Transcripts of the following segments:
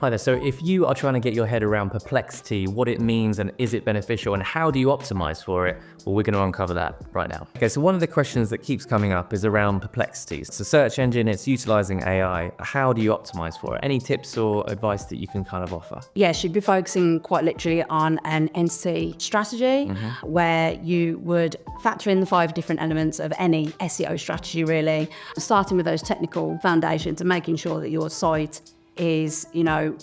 Hi there. So if you are trying to get your head around Perplexity, what it means and is it beneficial and how do you optimize for it? Well, we're going to uncover that right now. Okay, so one of the questions that keeps coming up is around Perplexity. It's a search engine, it's utilizing AI. How do you optimize for it? Any tips or advice that you can kind of offer? Yes, you'd be focusing quite literally on an entity strategy where you would factor in the 5 different elements of any SEO strategy, really, starting with those technical foundations and making sure that your site is,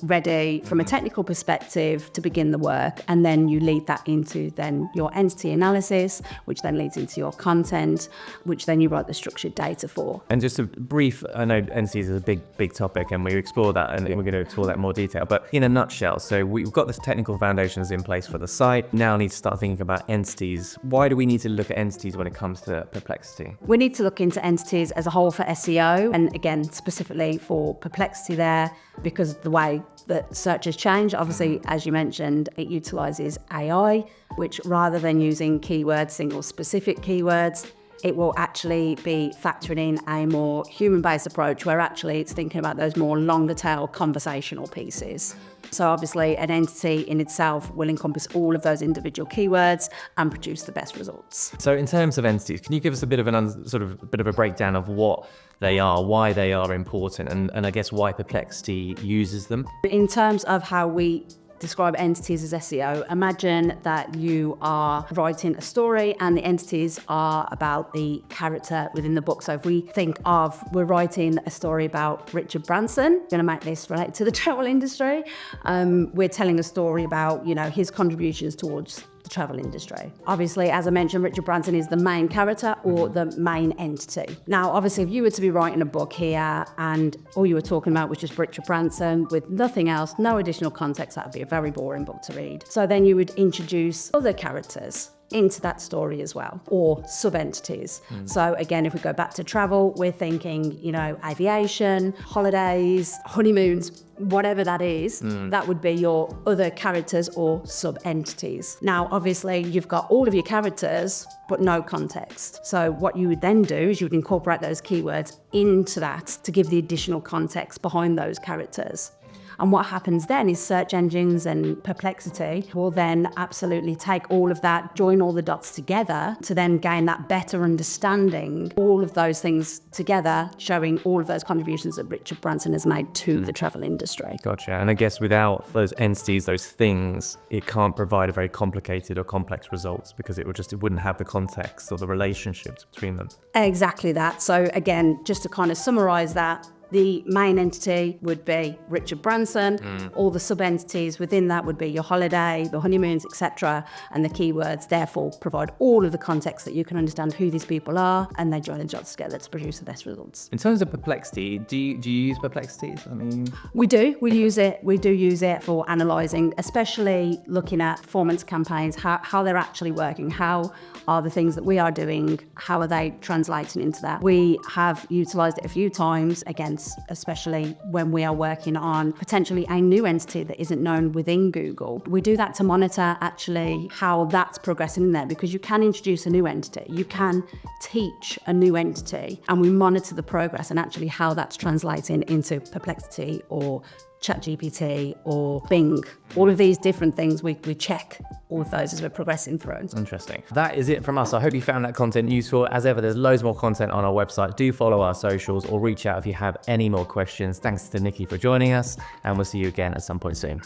ready from a technical perspective to begin the work. And then you lead that into then your entity analysis, which then leads into your content, which then you write the structured data for. And just a brief, I know entities is a big topic and we explore that and we're going to explore that in more detail, but in a nutshell, so we've got the technical foundations in place for the site. Now need to start thinking about entities. Why do we need to look at entities when it comes to Perplexity? We need to look into entities as a whole for SEO, and again, specifically for Perplexity there, because of the way that search has changed. Obviously, as you mentioned, it utilizes AI, which rather than using keywords, single specific keywords, it will actually be factoring in a more human-based approach where actually it's thinking about those more longer tail conversational pieces. So obviously an entity in itself will encompass all of those individual keywords and produce the best results. So in terms of entities, can you give us a bit of a breakdown of what they are, why they are important, and I guess why Perplexity uses them? In terms of how we describe entities as SEO, imagine that you are writing a story and the entities are about the character within the book. So if we think of, we're writing a story about Richard Branson, I'm going to make this relate to the travel industry. We're telling a story about, his contributions towards the travel industry. Obviously, as I mentioned, Richard Branson is the main character or the main entity. Now, obviously, if you were to be writing a book here and all you were talking about was just Richard Branson with nothing else, no additional context, that would be a very boring book to read. So then you would introduce other characters into that story as well, or sub-entities. So again, if we go back to travel, we're thinking, aviation, holidays, honeymoons, whatever that is, that would be your other characters or sub-entities. Now, obviously, you've got all of your characters, but no context. So what you would then do is you would incorporate those keywords into that to give the additional context behind those characters. And what happens then is search engines and Perplexity will then absolutely take all of that, join all the dots together to then gain that better understanding, all of those things together, showing all of those contributions that Richard Branson has made to the travel industry. Gotcha. And I guess without those entities, those things, it can't provide a very complicated or complex results because it wouldn't have the context or the relationships between them. Exactly that. So again, just to kind of summarize that, the main entity would be Richard Branson. All the sub-entities within that would be your holiday, the honeymoons, etc. And the keywords therefore provide all of the context that you can understand who these people are, and they join the dots together to produce the best results. In terms of Perplexity, do you use Perplexity? We do. We use it. We do use it for analysing, especially looking at performance campaigns, how they're actually working, how are the things that we are doing, how are they translating into that. We have utilised it a few times, again, especially when we are working on potentially a new entity that isn't known within Google. We do that to monitor actually how that's progressing in there, because you can introduce a new entity, you can teach a new entity, and we monitor the progress and actually how that's translating into Perplexity or ChatGPT or Bing. All of these different things, we check all of those as we're progressing through. Interesting. That is it from us. I hope you found that content useful. As ever, there's loads more content on our website. Do follow our socials or reach out if you have any more questions. Thanks to Nikki for joining us, and we'll see you again at some point soon.